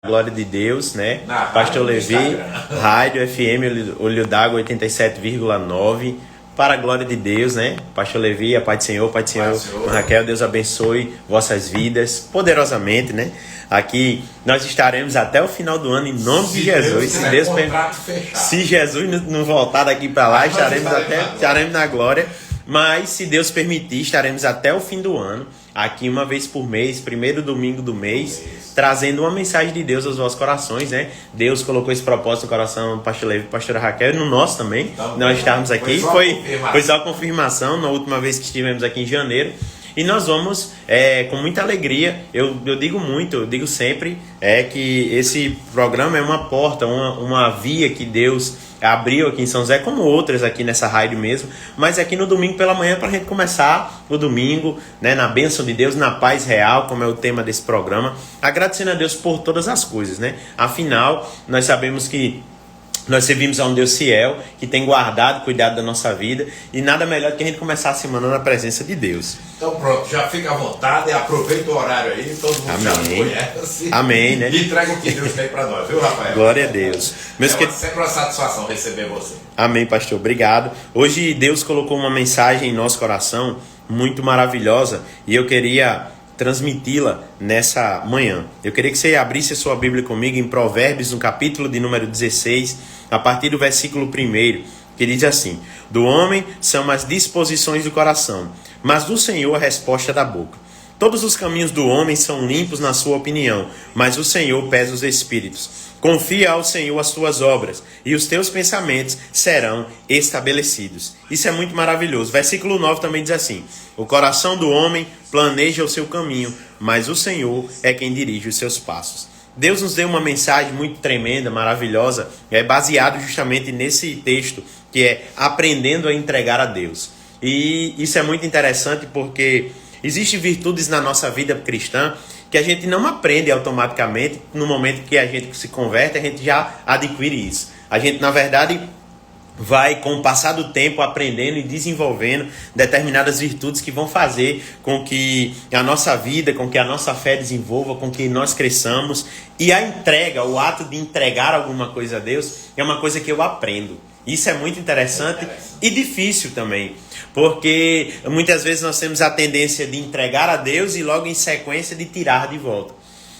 Glória de Deus, né? Pastor Levi, Rádio FM Olho d'Água 87,9. Para a glória de Deus, né? Pastor Levi, a paz do Senhor, Raquel, Deus abençoe vossas vidas poderosamente, né? Aqui nós estaremos até o final do ano em nome de Jesus. Se Jesus não voltar daqui para lá, estaremos na glória. Mas se Deus permitir, estaremos até o fim do ano, aqui uma vez por mês, primeiro domingo do mês, trazendo uma mensagem de Deus aos vossos corações, né? Deus colocou esse propósito no coração do pastor Levi e pastora Raquel, e no nosso também, nós estarmos aqui. Foi só a confirmação, na última vez que estivemos aqui em janeiro. E nós vamos, com muita alegria, eu digo sempre, que esse programa é uma porta, uma via que Deus abriu aqui em São José, como outras aqui nessa rádio mesmo, mas aqui no domingo pela manhã, para a gente começar o domingo, né, na bênção de Deus, na paz real, como é o tema desse programa, agradecendo a Deus por todas as coisas, né? Afinal, nós sabemos que nós servimos a um Deus fiel, que tem guardado, cuidado da nossa vida, e nada melhor do que a gente começar a semana na presença de Deus. Então pronto, já fica à vontade, aproveita o horário aí, todo mundo já conhece. Amém, né? E entrega o que Deus tem para nós, viu, Rafael? Glória a Deus. Sempre uma satisfação receber você. Amém, pastor, obrigado. Hoje Deus colocou uma mensagem em nosso coração muito maravilhosa, e eu queria transmiti-la nessa manhã. Eu queria que você abrisse a sua Bíblia comigo em Provérbios, no capítulo de número 16, a partir do versículo 1, que diz assim: do homem são as disposições do coração, mas do Senhor a resposta da boca. Todos os caminhos do homem são limpos na sua opinião, mas o Senhor pesa os espíritos. Confia ao Senhor as tuas obras, e os teus pensamentos serão estabelecidos. Isso é muito maravilhoso. Versículo 9 também diz assim: o coração do homem planeja o seu caminho, mas o Senhor é quem dirige os seus passos. Deus nos deu uma mensagem muito tremenda, maravilhosa, baseado justamente nesse texto, que é aprendendo a entregar a Deus. E isso é muito interessante porque existem virtudes na nossa vida cristã que a gente não aprende automaticamente. No momento que a gente se converte, a gente já adquire isso. A gente, na verdade, vai, com o passar do tempo, aprendendo e desenvolvendo determinadas virtudes que vão fazer com que a nossa vida, com que a nossa fé desenvolva, com que nós cresçamos. E a entrega, o ato de entregar alguma coisa a Deus, é uma coisa que eu aprendo. Isso é muito interessante e difícil também, porque muitas vezes nós temos a tendência de entregar a Deus e logo em sequência de tirar de volta.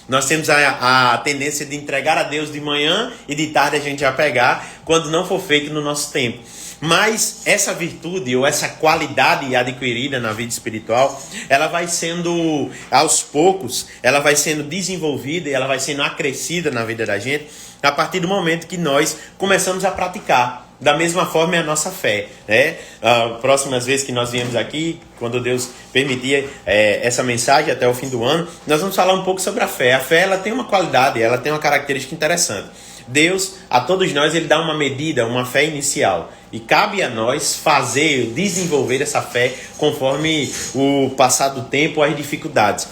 Nós temos a tendência de entregar a Deus de manhã e de tarde a gente vai pegar, quando não for feito no nosso tempo. Mas essa virtude ou essa qualidade adquirida na vida espiritual, ela vai sendo, aos poucos, ela vai sendo desenvolvida e ela vai sendo acrescida na vida da gente, a partir do momento que nós começamos a praticar. Da mesma forma é a nossa fé, né? Próximas vezes que nós viemos aqui, quando Deus permitir essa mensagem até o fim do ano, nós vamos falar um pouco sobre a fé. A fé, ela tem uma qualidade, ela tem uma característica interessante. Deus, a todos nós, ele dá uma medida, uma fé inicial. E cabe a nós fazer, desenvolver essa fé conforme o passar do tempo, as dificuldades.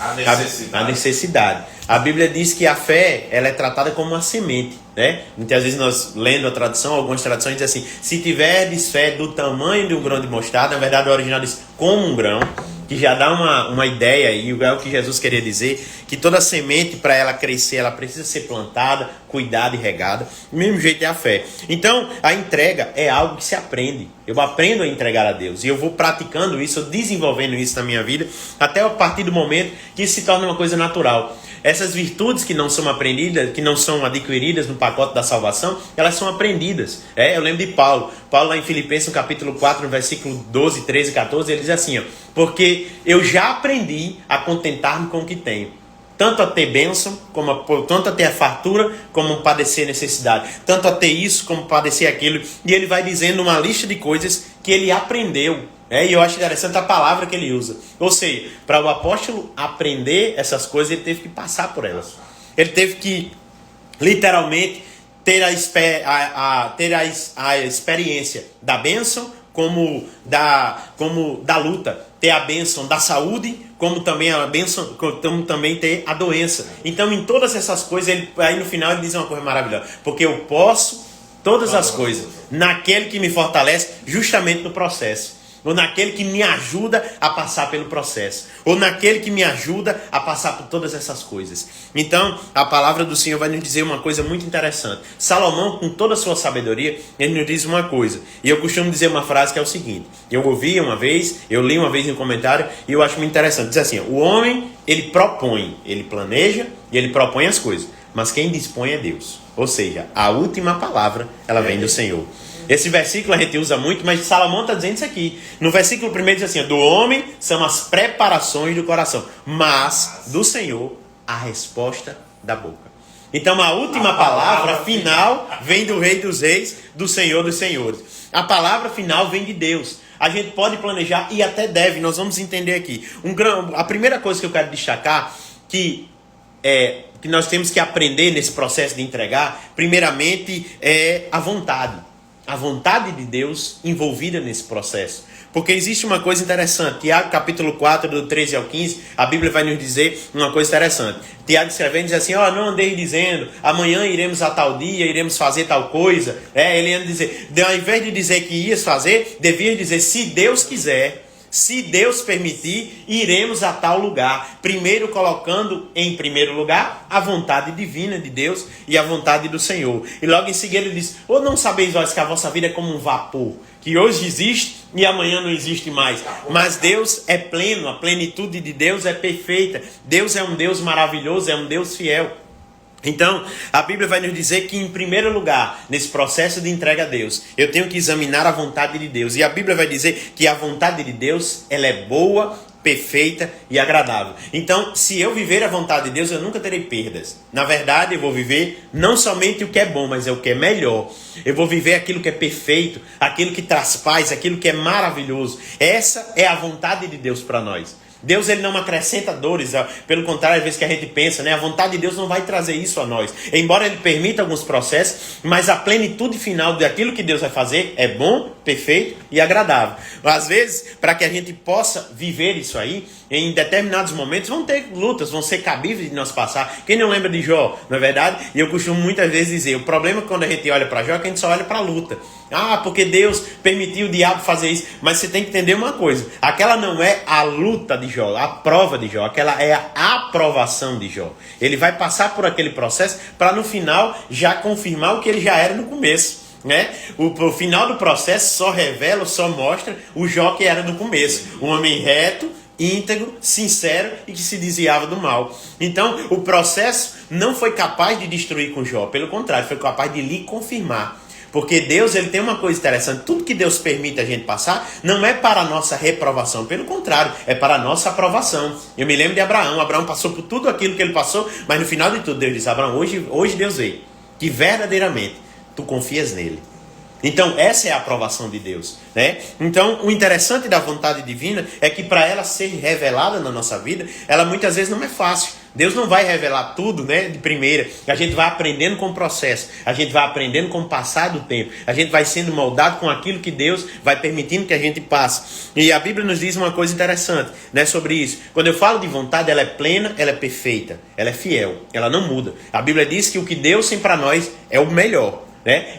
A necessidade. A Bíblia diz que a fé, ela é tratada como uma semente, né? Muitas vezes nós, lendo a tradução, algumas traduções dizem assim: se tiverdes fé do tamanho de um grão de mostarda, na verdade o original diz como um grão, que já dá uma ideia, e é o que Jesus queria dizer, que toda semente, para ela crescer, ela precisa ser plantada, cuidada e regada. Do mesmo jeito é a fé. Então, a entrega é algo que se aprende. Eu aprendo a entregar a Deus, e eu vou praticando isso, desenvolvendo isso na minha vida, até a partir do momento que isso se torna uma coisa natural. Essas virtudes que não são aprendidas, que não são adquiridas no pacote da salvação, elas são aprendidas. Eu lembro de Paulo lá em Filipenses, no capítulo 4, no versículo 12, 13 e 14, ele diz assim: porque eu já aprendi a contentar-me com o que tenho. Tanto a ter bênção, tanto a ter a fartura, como padecer necessidade. Tanto a ter isso, como padecer aquilo. E ele vai dizendo uma lista de coisas que ele aprendeu. E eu acho interessante a palavra que ele usa. Ou seja, para o apóstolo aprender essas coisas, ele teve que passar por elas. Ele teve que, literalmente, ter a experiência da bênção como da luta. Ter a bênção da saúde, como também a bênção, como também ter a doença. Então, em todas essas coisas, aí no final ele diz uma coisa maravilhosa: porque eu posso todas as coisas naquele que me fortalece, justamente no processo. ou naquele que me ajuda a passar pelo processo, ou naquele que me ajuda a passar por todas essas coisas. Então, a palavra do Senhor vai nos dizer uma coisa muito interessante. Salomão, com toda a sua sabedoria, ele nos diz uma coisa. E eu costumo dizer uma frase que é o seguinte. Eu ouvi uma vez, eu li uma vez em um comentário, e eu acho muito interessante. Diz assim, o homem, ele propõe, ele planeja e ele propõe as coisas. Mas quem dispõe é Deus. Ou seja, a última palavra, ela vem do Senhor. Esse versículo a gente usa muito, mas Salomão está dizendo isso aqui. No versículo 1 diz assim, do homem são as preparações do coração, mas do Senhor a resposta da boca. Então a última palavra final vem do Rei dos Reis, do Senhor dos Senhores. A palavra final vem de Deus. A gente pode planejar e até deve, nós vamos entender aqui. A primeira coisa que eu quero destacar, que nós temos que aprender nesse processo de entregar, primeiramente é a vontade. A vontade de Deus envolvida nesse processo. Porque existe uma coisa interessante. Tiago capítulo 4, do 13 ao 15, a Bíblia vai nos dizer uma coisa interessante. Tiago escrevendo diz assim, não andei dizendo, amanhã iremos a tal dia, iremos fazer tal coisa. Ele ia dizer, ao invés de dizer que ias fazer, devia dizer, se Deus quiser, se Deus permitir, iremos a tal lugar. Primeiro colocando em primeiro lugar a vontade divina de Deus e a vontade do Senhor. E logo em seguida ele diz, ou não sabeis vós que a vossa vida é como um vapor, que hoje existe e amanhã não existe mais. Mas Deus é pleno, a plenitude de Deus é perfeita. Deus é um Deus maravilhoso, é um Deus fiel. Então, a Bíblia vai nos dizer que, em primeiro lugar, nesse processo de entrega a Deus, eu tenho que examinar a vontade de Deus. E a Bíblia vai dizer que a vontade de Deus, ela é boa, perfeita e agradável. Então, se eu viver a vontade de Deus, eu nunca terei perdas. Na verdade, eu vou viver não somente o que é bom, mas é o que é melhor. Eu vou viver aquilo que é perfeito, aquilo que traz paz, aquilo que é maravilhoso. Essa é a vontade de Deus para nós. Deus, ele não acrescenta dores, pelo contrário, às vezes que a gente pensa, a vontade de Deus não vai trazer isso a nós. Embora ele permita alguns processos, mas a plenitude final daquilo que Deus vai fazer é bom, perfeito e agradável. Às vezes, para que a gente possa viver isso aí, em determinados momentos vão ter lutas, vão ser cabíveis de nós passar. Quem não lembra de Jó, não é verdade? E eu costumo muitas vezes dizer, o problema quando a gente olha para Jó é que a gente só olha para a luta. Porque Deus permitiu o diabo fazer isso. Mas você tem que entender uma coisa, aquela não é a luta de Jó, a prova de Jó, aquela é a aprovação de Jó. Ele vai passar por aquele processo para no final já confirmar o que ele já era no começo. O final do processo só revela, só mostra o Jó que era no começo. Um homem reto, íntegro, sincero e que se desviava do mal. Então, o processo não foi capaz de destruir com Jó. Pelo contrário, foi capaz de lhe confirmar. Porque Deus, ele tem uma coisa interessante. Tudo que Deus permite a gente passar não é para a nossa reprovação. Pelo contrário, é para a nossa aprovação. Eu me lembro de Abraão. Abraão passou por tudo aquilo que ele passou, mas no final de tudo Deus disse, Abraão, hoje Deus veio que verdadeiramente tu confias nele. Então, essa é a aprovação de Deus, Então, o interessante da vontade divina é que para ela ser revelada na nossa vida, ela muitas vezes não é fácil. Deus não vai revelar tudo, de primeira. A gente vai aprendendo com o processo. A gente vai aprendendo com o passar do tempo. A gente vai sendo moldado com aquilo que Deus vai permitindo que a gente passe. E a Bíblia nos diz uma coisa interessante, sobre isso. Quando eu falo de vontade, ela é plena, ela é perfeita, ela é fiel, ela não muda. A Bíblia diz que o que Deus tem para nós é o melhor.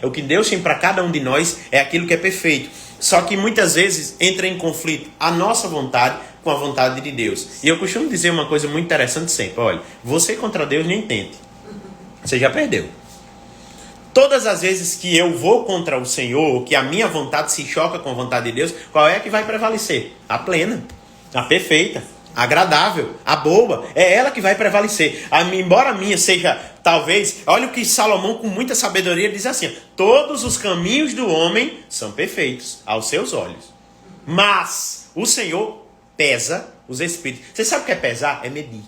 O que Deus tem para cada um de nós é aquilo que é perfeito. Só que muitas vezes entra em conflito a nossa vontade com a vontade de Deus. E eu costumo dizer uma coisa muito interessante sempre. Olha, você contra Deus nem tente. Você já perdeu. Todas as vezes que eu vou contra o Senhor, que a minha vontade se choca com a vontade de Deus, qual é que vai prevalecer? A plena, a perfeita, a agradável, a boa. É ela que vai prevalecer. Embora a minha seja, talvez, olha o que Salomão com muita sabedoria diz assim, todos os caminhos do homem são perfeitos aos seus olhos. Mas o Senhor pesa os espíritos. Você sabe o que é pesar? É medir.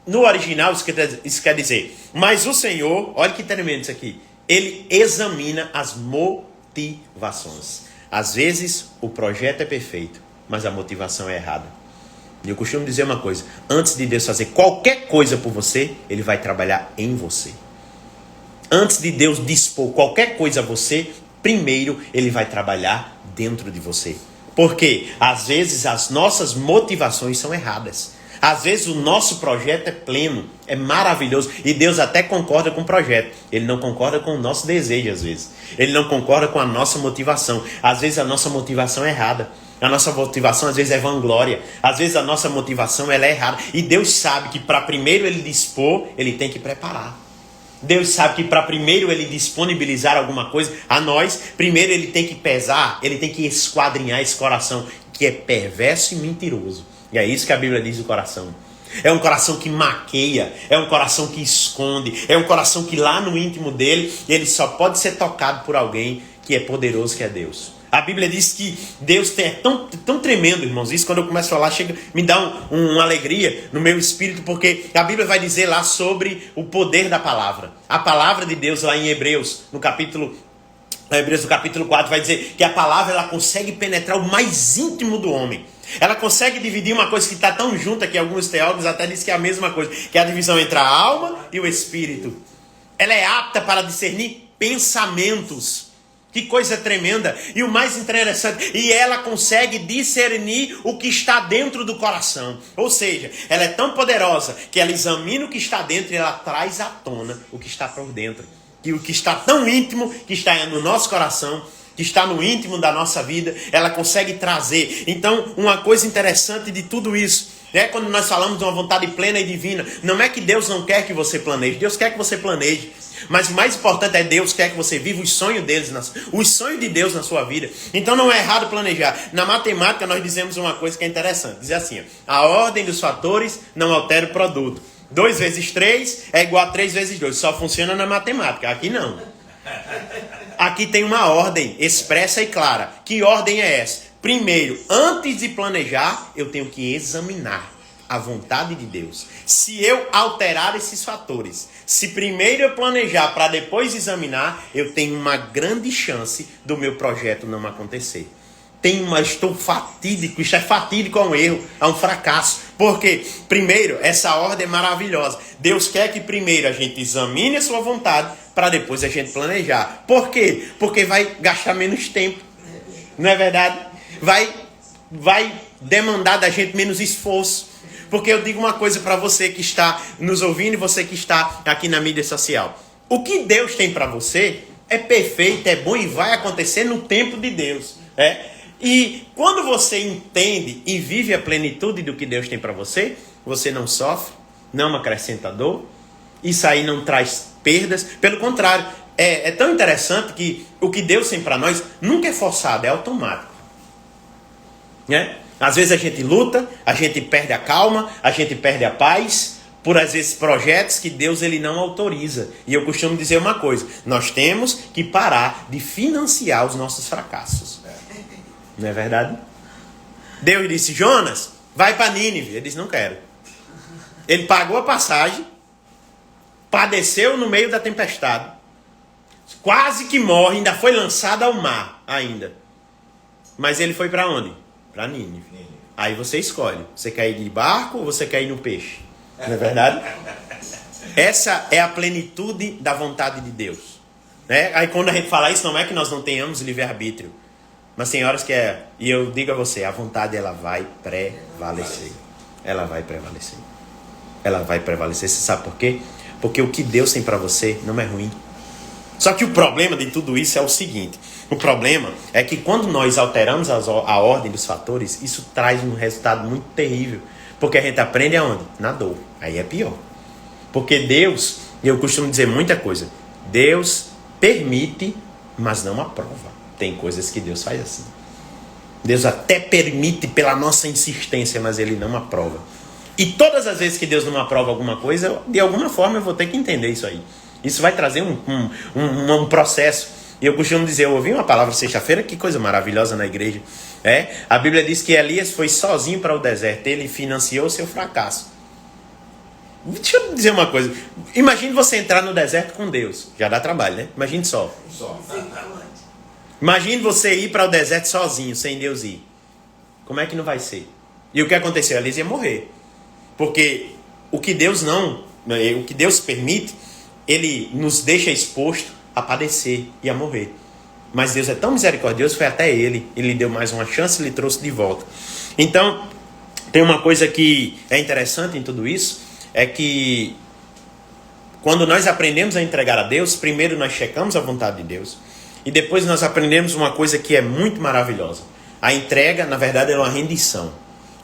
No original isso quer dizer, mas o Senhor, olha que tremendo isso aqui, ele examina as motivações. Às vezes o projeto é perfeito, mas a motivação é errada. E eu costumo dizer uma coisa, antes de Deus fazer qualquer coisa por você, ele vai trabalhar em você. Antes de Deus dispor qualquer coisa a você, primeiro ele vai trabalhar dentro de você. Porque às vezes as nossas motivações são erradas. Às vezes o nosso projeto é pleno, é maravilhoso. E Deus até concorda com o projeto. Ele não concorda com o nosso desejo, às vezes. Ele não concorda com a nossa motivação. Às vezes a nossa motivação é errada. A nossa motivação às vezes é vanglória. Às vezes a nossa motivação ela é errada. E Deus sabe que para primeiro Ele dispor, Ele tem que preparar. Deus sabe que para primeiro Ele disponibilizar alguma coisa a nós, primeiro Ele tem que pesar, Ele tem que esquadrinhar esse coração que é perverso e mentiroso. E é isso que a Bíblia diz do coração. É um coração que maqueia, é um coração que esconde, é um coração que lá no íntimo dele, ele só pode ser tocado por alguém que é poderoso, que é Deus. A Bíblia diz que Deus é tão tremendo, irmãos. Isso quando eu começo a falar, me dá uma alegria no meu espírito, porque a Bíblia vai dizer lá sobre o poder da palavra. A palavra de Deus lá em Hebreus, no capítulo 4, vai dizer que a palavra ela consegue penetrar o mais íntimo do homem. Ela consegue dividir uma coisa que está tão junta que alguns teólogos até dizem que é a mesma coisa, que é a divisão entre a alma e o espírito. Ela é apta para discernir pensamentos. Que coisa tremenda. E o mais interessante, e ela consegue discernir o que está dentro do coração. Ou seja, ela é tão poderosa que ela examina o que está dentro e ela traz à tona o que está por dentro. E o que está tão íntimo, que está no nosso coração, que está no íntimo da nossa vida, ela consegue trazer. Então, uma coisa interessante de tudo isso, quando nós falamos de uma vontade plena e divina, não é que Deus não quer que você planeje, Deus quer que você planeje. Mas o mais importante é Deus quer que você viva os sonhos de Deus na sua vida. Então não é errado planejar. Na matemática nós dizemos uma coisa que é interessante. Diz assim, a ordem dos fatores não altera o produto. 2 vezes 3 é igual a 3 vezes 2. Só funciona na matemática. Aqui não. Aqui tem uma ordem expressa e clara. Que ordem é essa? Primeiro, antes de planejar, eu tenho que examinar a vontade de Deus. Se eu alterar esses fatores, se primeiro eu planejar para depois examinar, eu tenho uma grande chance do meu projeto não acontecer. Estou fatídico, isso é fatídico, é um erro, é um fracasso. Porque, primeiro, essa ordem é maravilhosa. Deus quer que primeiro a gente examine a sua vontade para depois a gente planejar. Por quê? Porque vai gastar menos tempo. Não é verdade? Vai demandar da gente menos esforço. Porque eu digo uma coisa para você que está nos ouvindo e você que está aqui na mídia social. O que Deus tem para você é perfeito, é bom e vai acontecer no tempo de Deus. E quando você entende e vive a plenitude do que Deus tem para você, você não sofre, não acrescenta dor. Isso aí não traz perdas. Pelo contrário, é tão interessante que o que Deus tem para nós nunca é forçado, é automático. Às vezes a gente luta, a gente perde a calma, a gente perde a paz, por às vezes projetos que Deus ele não autoriza. E eu costumo dizer uma coisa, nós temos que parar de financiar os nossos fracassos. Não é verdade? Deus disse, Jonas, vai para Nínive. Ele disse, não quero. Ele pagou a passagem, padeceu no meio da tempestade, quase que morre, ainda foi lançado ao mar ainda. Mas ele foi para onde? Para Nínive. Aí você escolhe, você quer ir de barco ou você quer ir no peixe? Não é verdade? Essa é a plenitude da vontade de Deus. Aí quando a gente fala isso, não é que nós não tenhamos livre-arbítrio. Mas tem horas que e eu digo a você, a vontade ela vai prevalecer. Ela vai prevalecer. Ela vai prevalecer. Você sabe por quê? Porque o que Deus tem para você não é ruim. Só que o problema de tudo isso é o seguinte. O problema é que quando nós alteramos a ordem dos fatores, isso traz um resultado muito terrível. Porque a gente aprende aonde? Na dor. Aí é pior. Porque Deus, eu costumo dizer muita coisa, Deus permite, mas não aprova. Tem coisas que Deus faz assim. Deus até permite pela nossa insistência, mas Ele não aprova. E todas as vezes que Deus não aprova alguma coisa, de alguma forma eu vou ter que entender isso aí. Isso vai trazer um processo. E eu costumo dizer, eu ouvi uma palavra sexta-feira, que coisa maravilhosa na igreja. A Bíblia diz que Elias foi sozinho para o deserto. Ele financiou o seu fracasso. Deixa eu dizer uma coisa. Imagine você entrar no deserto com Deus. Já dá trabalho, né? Imagine só. Imagine você ir para o deserto sozinho, sem Deus ir. Como é que não vai ser? E o que aconteceu? Elias ia morrer. Porque o que Deus permite, Ele nos deixa exposto a padecer e a morrer. Mas Deus é tão misericordioso, foi até Ele. Ele lhe deu mais uma chance e lhe trouxe de volta. Então, Tem uma coisa que é interessante em tudo isso, é que quando nós aprendemos a entregar a Deus, primeiro nós checamos a vontade de Deus, e depois nós aprendemos uma coisa que é muito maravilhosa. A entrega, na verdade, é uma rendição.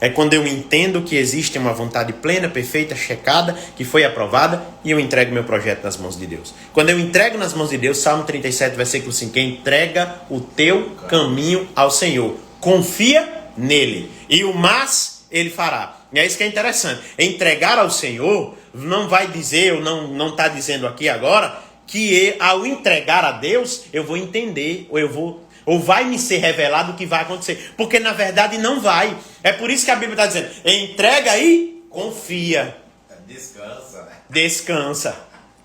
É quando eu entendo que existe uma vontade plena, perfeita, checada, que foi aprovada, e eu entrego meu projeto nas mãos de Deus. Quando eu entrego nas mãos de Deus, Salmo 37, versículo 5, entrega o teu caminho ao Senhor. Confia nele. E o mas ele fará. E é isso que é interessante. Entregar ao Senhor não vai dizer, ou não está dizendo aqui agora, que ao entregar a Deus, eu vou entender, ou vai me ser revelado o que vai acontecer. Porque na verdade não vai. É por isso que a Bíblia está dizendo, entrega e confia. Descansa. Descansa.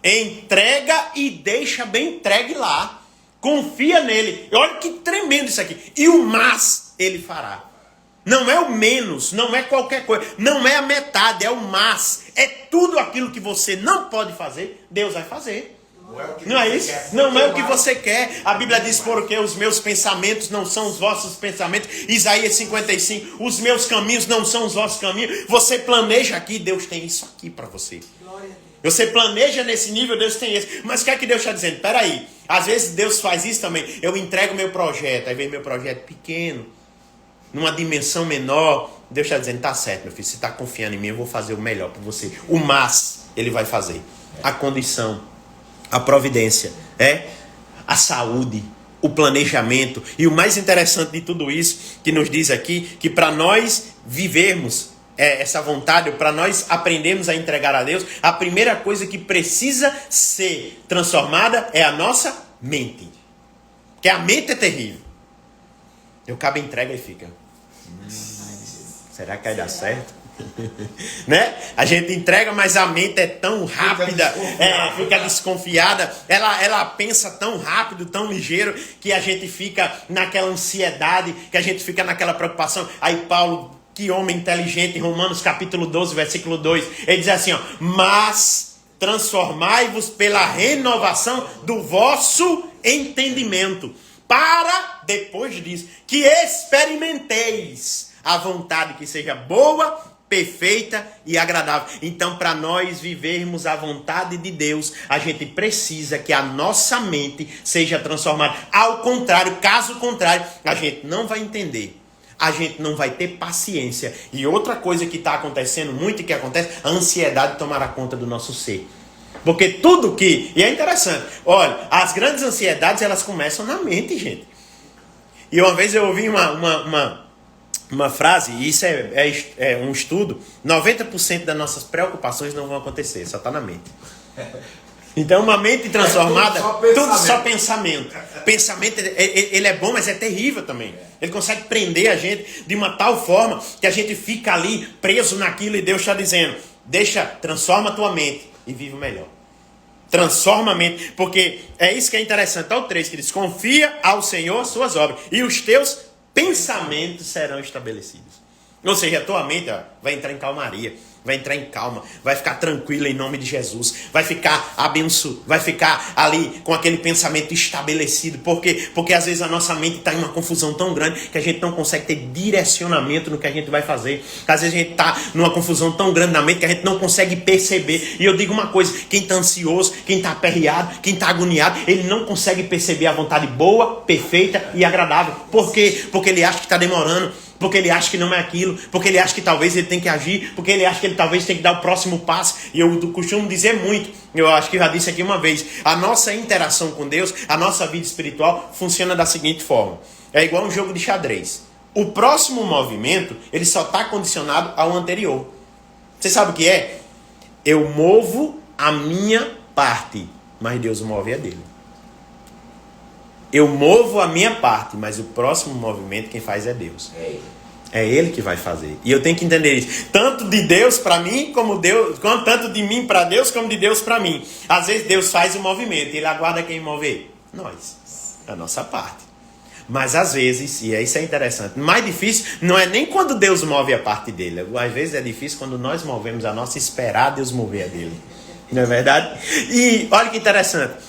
Entrega e deixa bem entregue lá. Confia nele. Olha que tremendo isso aqui. E o mas ele fará. Não é o menos, não é qualquer coisa, não é a metade, é o mas. É tudo aquilo que você não pode fazer, Deus vai fazer. Não é isso? Não é o que você quer. A Bíblia diz, porque os meus pensamentos não são os vossos pensamentos. Isaías 55, os meus caminhos não são os vossos caminhos. Você planeja aqui, Deus tem isso aqui para você. Você planeja nesse nível, Deus tem esse. Mas o que é que Deus está dizendo? Peraí, às vezes Deus faz isso também. Eu entrego meu projeto, aí vem meu projeto pequeno, numa dimensão menor. Deus está dizendo, tá certo, meu filho, você está confiando em mim, eu vou fazer o melhor para você. O mas, ele vai fazer. A condição, a providência, a saúde, o planejamento. E o mais interessante de tudo isso, que nos diz aqui, que para nós vivermos essa vontade, para nós aprendermos a entregar a Deus, a primeira coisa que precisa ser transformada é a nossa mente. Porque a mente é terrível. E o cabo entrega e fica, será que vai dar certo? Né? A gente entrega, mas a mente é tão rápida, fica desconfiada, ela pensa tão rápido, tão ligeiro, que a gente fica naquela ansiedade, que a gente fica naquela preocupação. Aí Paulo, que homem inteligente, em Romanos capítulo 12, versículo 2, ele diz assim, mas transformai-vos pela renovação do vosso entendimento, para, depois disso, que experimenteis a vontade que seja boa, perfeita e agradável. Então, para nós vivermos a vontade de Deus, a gente precisa que a nossa mente seja transformada. Ao contrário, caso contrário, a gente não vai entender. A gente não vai ter paciência. E outra coisa que está acontecendo muito e que acontece, a ansiedade tomará conta do nosso ser. Porque tudo que... E é interessante. Olha, as grandes ansiedades, elas começam na mente, gente. E uma vez eu ouvi uma frase, e isso é um estudo, 90% das nossas preocupações não vão acontecer, só está na mente. Então, uma mente transformada, tudo só pensamento. Pensamento, ele é bom, mas é terrível também. Ele consegue prender a gente de uma tal forma que a gente fica ali preso naquilo e Deus está dizendo, transforma a tua mente e vive o melhor. Transforma a mente, porque é isso que é interessante. Olha o 3 que diz, confia ao Senhor as suas obras e os teus pensamentos serão estabelecidos. Ou seja, a tua mente vai entrar em calmaria, vai entrar em calma, vai ficar tranquila em nome de Jesus, vai ficar abençoado, vai ficar ali com aquele pensamento estabelecido. Por quê? Porque às vezes a nossa mente está em uma confusão tão grande que a gente não consegue ter direcionamento no que a gente vai fazer. Às vezes a gente está numa confusão tão grande na mente que a gente não consegue perceber. E eu digo uma coisa, quem está ansioso, quem está aperreado, quem está agoniado, ele não consegue perceber a vontade boa, perfeita e agradável. Por quê? Porque ele acha que está demorando. Porque ele acha que não é aquilo, porque ele acha que talvez ele tem que agir, porque ele acha que ele talvez tem que dar o próximo passo. E eu costumo dizer muito, eu acho que eu já disse aqui uma vez, a nossa interação com Deus, a nossa vida espiritual funciona da seguinte forma. É igual um jogo de xadrez. O próximo movimento, ele só está condicionado ao anterior. Você sabe o que é? Eu movo a minha parte, mas Deus move a dele. Eu movo a minha parte, mas o próximo movimento quem faz é Deus. É Ele que vai fazer. E eu tenho que entender isso. Tanto de Deus para mim, tanto de mim para Deus, como de Deus para mim. Às vezes Deus faz o movimento, Ele aguarda quem mover? Nós. A nossa parte. Mas às vezes, e isso é interessante, mais difícil não é nem quando Deus move a parte dele. Às vezes é difícil quando nós movemos a nossa, esperar Deus mover a dele. Não é verdade? E olha que interessante.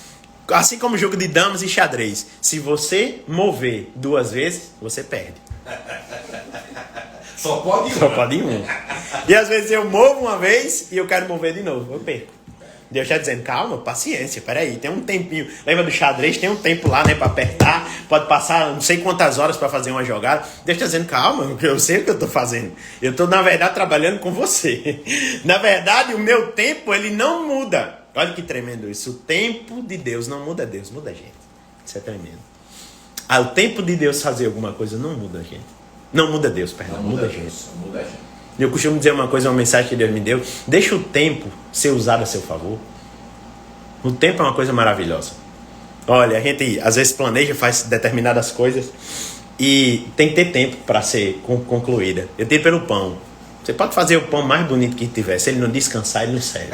Assim como o jogo de damas e xadrez. Se você mover 2 vezes, você perde. Só pode Só pode ir um. E às vezes eu movo uma vez e eu quero mover de novo. Eu perco. Deus está dizendo, calma, paciência, peraí, tem um tempinho. Lembra do xadrez? Tem um tempo lá, né, para apertar. Pode passar não sei quantas horas para fazer uma jogada. Deus está dizendo, calma, eu sei o que eu estou fazendo. Eu estou, na verdade, trabalhando com você. Na verdade, o meu tempo, ele não muda. Olha que tremendo isso. O tempo de Deus não muda Deus, muda a gente. Isso é tremendo. O tempo de Deus fazer alguma coisa não muda a gente. Não muda Deus, perdão, não muda a gente. Muda a gente. Eu costumo dizer uma coisa, uma mensagem que Deus me deu. Deixa o tempo ser usado a seu favor. O tempo é uma coisa maravilhosa. Olha, a gente às vezes planeja, faz determinadas coisas e tem que ter tempo para ser concluída. Eu tenho pelo pão. Você pode fazer o pão mais bonito que tiver. Se ele não descansar, ele não serve.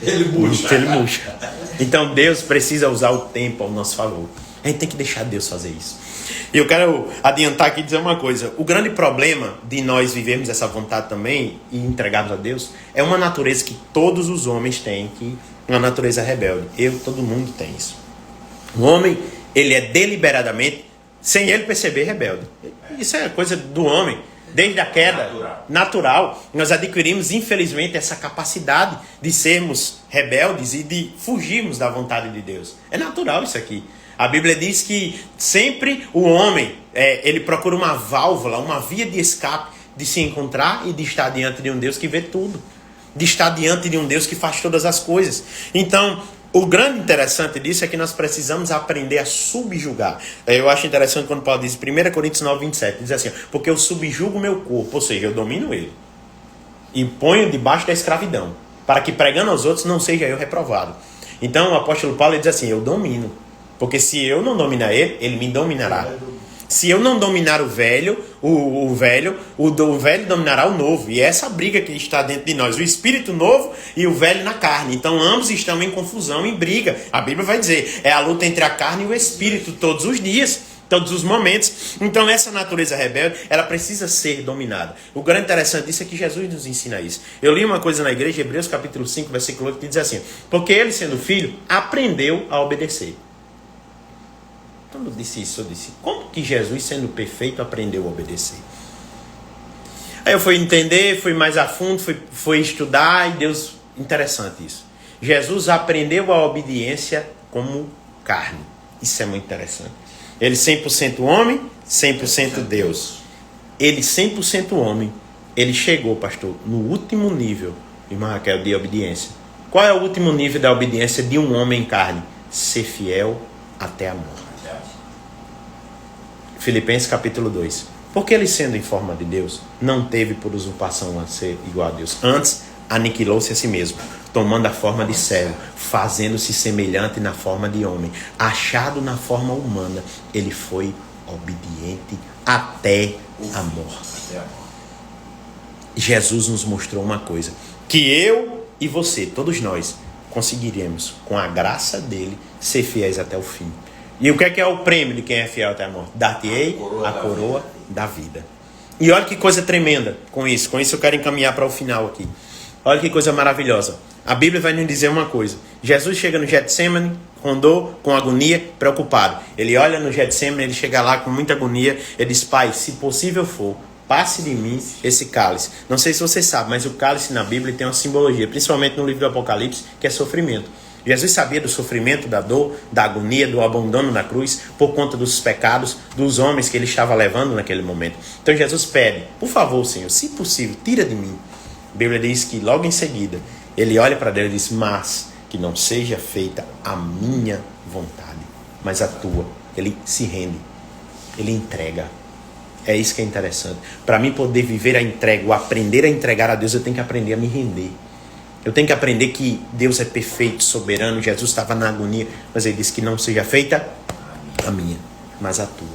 Ele murcha. Ele murcha. Então Deus precisa usar o tempo ao nosso favor. A gente tem que deixar Deus fazer isso. E eu quero adiantar aqui e dizer uma coisa. O grande problema de nós vivermos essa vontade também e entregarmos a Deus é uma natureza que todos os homens têm, que é uma natureza rebelde. Todo mundo tem isso. O homem, ele é deliberadamente, sem ele perceber, rebelde. Isso é coisa do homem. Desde a queda natural, nós adquirimos, infelizmente, essa capacidade de sermos rebeldes e de fugirmos da vontade de Deus. É natural isso aqui. A Bíblia diz que sempre o homem, ele procura uma válvula, uma via de escape, de se encontrar e de estar diante de um Deus que vê tudo. De estar diante de um Deus que faz todas as coisas. Então, o grande interessante disso é que nós precisamos aprender a subjugar. Eu acho interessante quando Paulo diz, 1 Coríntios 9, 27, diz assim, porque eu subjugo o meu corpo, ou seja, eu domino ele. E ponho debaixo da escravidão, para que pregando aos outros não seja eu reprovado. Então, o apóstolo Paulo diz assim, eu domino. Porque se eu não dominar ele, ele me dominará. Se eu não dominar o velho dominará o novo. E é essa briga que está dentro de nós. O espírito novo e o velho na carne. Então ambos estão em confusão, em briga. A Bíblia vai dizer, é a luta entre a carne e o espírito todos os dias, todos os momentos. Então essa natureza rebelde, ela precisa ser dominada. O grande interessante disso é que Jesus nos ensina isso. Eu li uma coisa na igreja, Hebreus capítulo 5, versículo 8, que diz assim, porque ele sendo filho, aprendeu a obedecer. Quando eu disse isso, eu disse, como que Jesus, sendo perfeito, aprendeu a obedecer? Aí eu fui entender, fui mais a fundo, fui estudar, e Deus, interessante isso. Jesus aprendeu a obediência como carne. Isso é muito interessante. Ele 100% homem, 100% Deus. Ele 100% homem. Ele chegou, pastor, no último nível, irmã Raquel, de obediência. Qual é o último nível da obediência de um homem em carne? Ser fiel até a morte. Filipenses capítulo 2. Porque ele, sendo em forma de Deus, não teve por usurpação a ser igual a Deus. Antes, aniquilou-se a si mesmo, tomando a forma de servo, fazendo-se semelhante na forma de homem. Achado na forma humana, ele foi obediente até a morte. Jesus nos mostrou uma coisa, que eu e você, todos nós, conseguiremos, com a graça dele, ser fiéis até o fim. E o que é o prêmio de quem é fiel até a morte? Dar-te-ei a coroa da vida. E olha que coisa tremenda com isso. Com isso eu quero encaminhar para o final aqui. Olha que coisa maravilhosa. A Bíblia vai nos dizer uma coisa. Jesus chega no Getsemane, rondou com agonia, preocupado. Ele olha no Getsemane, ele chega lá com muita agonia. Ele diz, Pai, se possível for, passe de mim esse cálice. Não sei se você sabe, mas o cálice na Bíblia tem uma simbologia, principalmente no livro do Apocalipse, que é sofrimento. Jesus sabia do sofrimento, da dor, da agonia, do abandono na cruz, por conta dos pecados dos homens que ele estava levando naquele momento. Então Jesus pede, por favor, Senhor, se possível, tira de mim. A Bíblia diz que logo em seguida, ele olha para Deus e diz, mas que não seja feita a minha vontade, mas a tua. Ele se rende, ele entrega. É isso que é interessante. Para mim poder viver a entrega, ou aprender a entregar a Deus, eu tenho que aprender a me render. Eu tenho que aprender que Deus é perfeito, soberano. Jesus estava na agonia, mas ele disse que não seja feita a minha, mas a tua.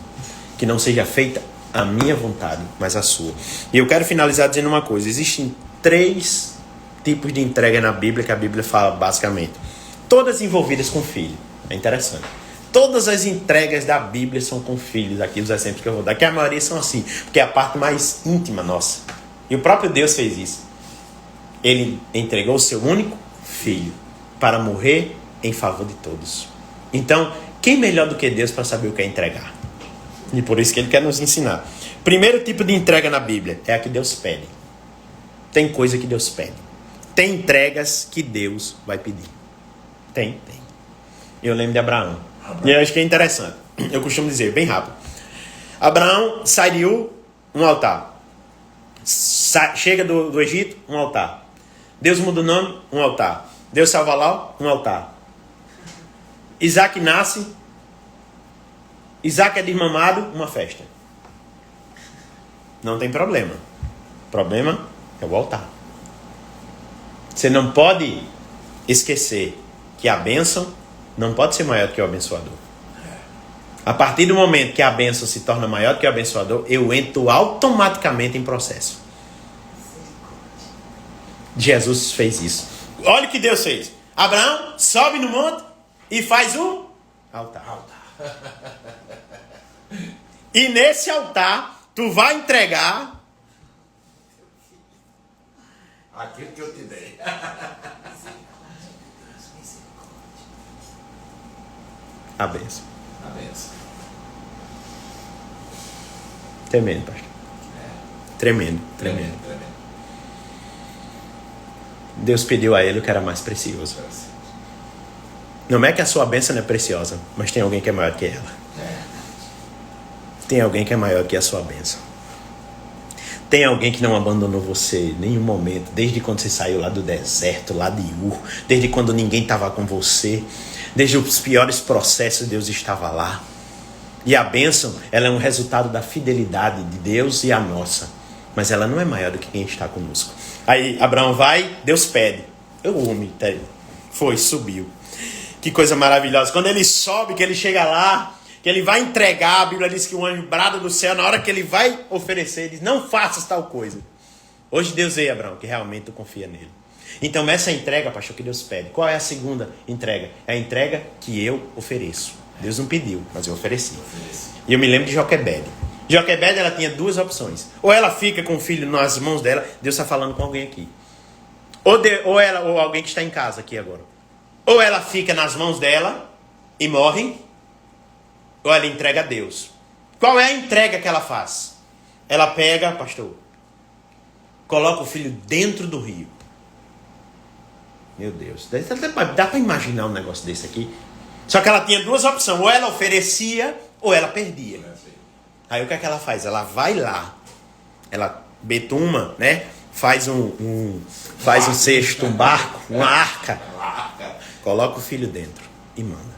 Que não seja feita a minha vontade, mas a sua. E eu quero finalizar dizendo uma coisa. Existem 3 tipos de entrega na Bíblia, que a Bíblia fala basicamente. Todas envolvidas com filho. É interessante. Todas as entregas da Bíblia são com filhos. Aqui os exemplos que eu vou dar, que a maioria são assim, porque é a parte mais íntima nossa. E o próprio Deus fez isso. Ele entregou o seu único filho para morrer em favor de todos. Então, quem melhor do que Deus para saber o que é entregar? E por isso que ele quer nos ensinar. Primeiro tipo de entrega na Bíblia é a que Deus pede. Tem coisa que Deus pede. Tem entregas que Deus vai pedir. Tem. Eu lembro de Abraão. E eu acho que é interessante. Eu costumo dizer, bem rápido. Abraão saiu um altar. Chega do Egito, um altar. Deus muda o nome, um altar. Deus salva lá, um altar. Isaac nasce. Isaac é desmamado, uma festa. Não tem problema. O problema é o altar. Você não pode esquecer que a bênção não pode ser maior do que o abençoador. A partir do momento que a bênção se torna maior do que o abençoador, eu entro automaticamente em processo. Jesus fez isso. Olha o que Deus fez. Abraão sobe no monte e faz um altar. E nesse altar, tu vai entregar aquilo que eu te dei. a bênção. A bênção. Tremendo, pastor. Tremendo. Deus pediu a ele o que era mais precioso. Não é que a sua bênção não é preciosa, mas tem alguém que é maior que ela. Tem alguém que é maior que a sua bênção. Tem alguém que não abandonou você em nenhum momento, desde quando você saiu lá do deserto, lá de Ur, desde quando ninguém estava com você, desde os piores processos Deus estava lá. E a bênção, ela é um resultado da fidelidade de Deus e a nossa, mas ela não é maior do que quem está conosco. Aí Abraão vai, Deus pede. O homem subiu. Que coisa maravilhosa. Quando ele sobe, que ele chega lá, que ele vai entregar, a Bíblia diz que o anjo brada do céu, na hora que ele vai oferecer, ele diz, não faças tal coisa. Hoje Deus vê, Abraão, que realmente tu confia nele. Então essa entrega, pastor, que Deus pede. Qual é a segunda entrega? É a entrega que eu ofereço. Deus não pediu, mas eu ofereci. E eu me lembro de Joquebede. Joquebede, ela tinha duas opções. Ou ela fica com o filho nas mãos dela, Deus está falando com alguém aqui. Ou alguém que está em casa aqui agora. Ou ela fica nas mãos dela e morre, ou ela entrega a Deus. Qual é a entrega que ela faz? Ela pega, pastor, coloca o filho dentro do rio. Meu Deus, dá para imaginar um negócio desse aqui? Só que ela tinha duas opções, ou ela oferecia, ou ela perdia. Aí o que é que ela faz? Ela vai lá, ela betuma, né? Faz um cesto, um barco, uma arca, coloca o filho dentro e manda.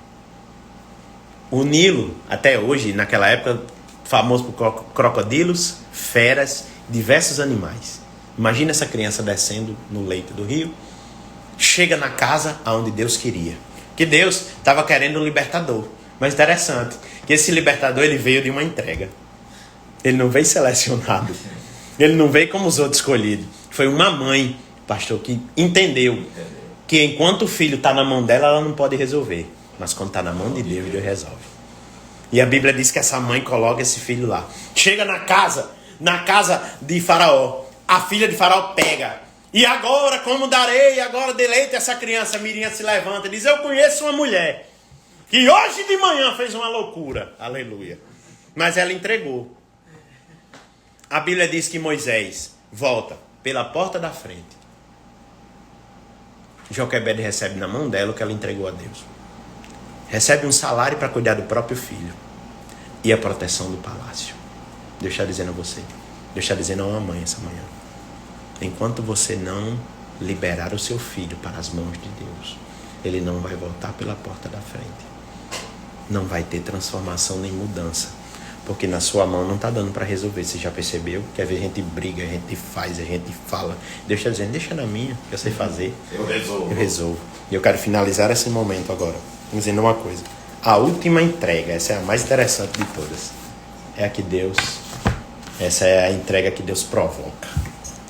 O Nilo, até hoje, naquela época, famoso por crocodilos, feras, diversos animais. Imagina essa criança descendo no leito do rio, chega na casa aonde Deus queria. Que Deus estava querendo um libertador. Mas interessante, que esse libertador ele veio de uma entrega. Ele não veio selecionado. Ele não veio como os outros escolhidos. Foi uma mãe, pastor, que entendeu que enquanto o filho está na mão dela, ela não pode resolver. Mas quando está na mão de Deus, Deus resolve. E a Bíblia diz que essa mãe coloca esse filho lá. Chega na casa de Faraó. A filha de Faraó pega. E agora, como darei? Agora deleite essa criança. Mirinha se levanta e diz, eu conheço uma mulher que hoje de manhã fez uma loucura. Aleluia. Mas ela entregou. A Bíblia diz que Moisés volta pela porta da frente. Joquebede recebe na mão dela o que ela entregou a Deus. Recebe um salário para cuidar do próprio filho. E a proteção do palácio. Deus está dizendo a você. Deus está dizendo a uma mãe essa manhã. Enquanto você não liberar o seu filho para as mãos de Deus, ele não vai voltar pela porta da frente. Não vai ter transformação nem mudança. Porque na sua mão não está dando para resolver. Você já percebeu? Quer ver, a gente briga, a gente faz, a gente fala. Deus está dizendo, deixa na minha, que eu sei fazer. Eu resolvo. E eu quero finalizar esse momento agora, dizendo uma coisa. A última entrega, essa é a mais interessante de todas. É a que Deus... Essa é a entrega que Deus provoca.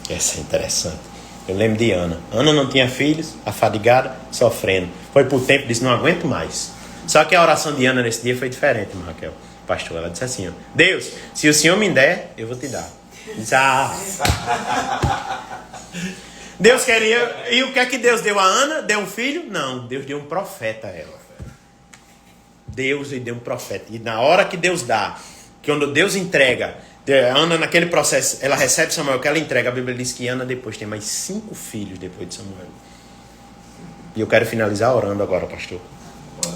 Essa é interessante. Eu lembro de Ana. Ana não tinha filhos, afadigada, sofrendo. Foi por tempo, disse, não aguento mais. Só que a oração de Ana nesse dia foi diferente, irmã Raquel. Pastor, ela disse assim, ó, Deus, se o Senhor me der, eu vou te dar. Disse, Deus queria... E o que é que Deus deu a Ana? Deu um filho? Não, Deus deu um profeta a ela. Deus lhe deu um profeta. E na hora que Deus dá, que quando Deus entrega, Ana, naquele processo, ela recebe Samuel, que ela entrega. A Bíblia diz que Ana depois tem mais 5 filhos depois de Samuel. E eu quero finalizar orando agora, pastor.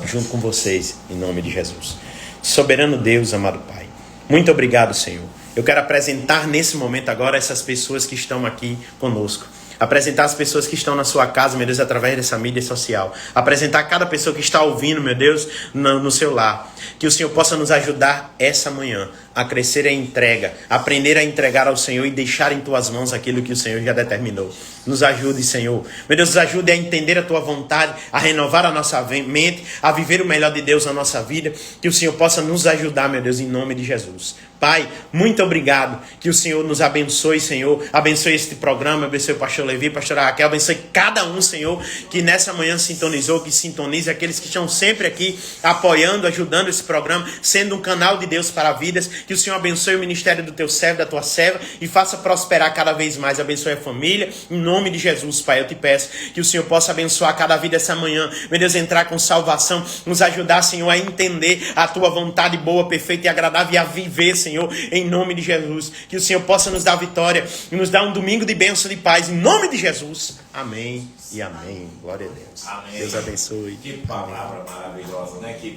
Junto com vocês, em nome de Jesus. Soberano Deus, amado Pai. Muito obrigado, Senhor. Eu quero apresentar nesse momento agora essas pessoas que estão aqui conosco. Apresentar as pessoas que estão na sua casa, meu Deus, através dessa mídia social. Apresentar cada pessoa que está ouvindo, meu Deus, no seu lar. Que o Senhor possa nos ajudar essa manhã a crescer em entrega, aprender a entregar ao Senhor e deixar em tuas mãos aquilo que o Senhor já determinou. Nos ajude, Senhor. Meu Deus, nos ajude a entender a tua vontade, a renovar a nossa mente, a viver o melhor de Deus na nossa vida. Que o Senhor possa nos ajudar, meu Deus, em nome de Jesus. Pai, muito obrigado. Que o Senhor nos abençoe, Senhor. Abençoe este programa, abençoe o pastor Levi, pastora Raquel, abençoe cada um, Senhor, que nessa manhã sintonizou, que sintonize, aqueles que estão sempre aqui apoiando, ajudando esse programa, sendo um canal de Deus para vidas. Que o Senhor abençoe o ministério do teu servo, da tua serva, e faça prosperar cada vez mais. Abençoe a família, em nome de Jesus, Pai. Eu te peço que o Senhor possa abençoar cada vida essa manhã. Meu Deus, entrar com salvação, nos ajudar, Senhor, a entender a tua vontade boa, perfeita e agradável, e a viver, Senhor, em nome de Jesus. Que o Senhor possa nos dar vitória e nos dar um domingo de bênção e de paz, em nome de Jesus. Amém e amém. Glória a Deus. Amém. Deus abençoe. Que palavra maravilhosa, né? Que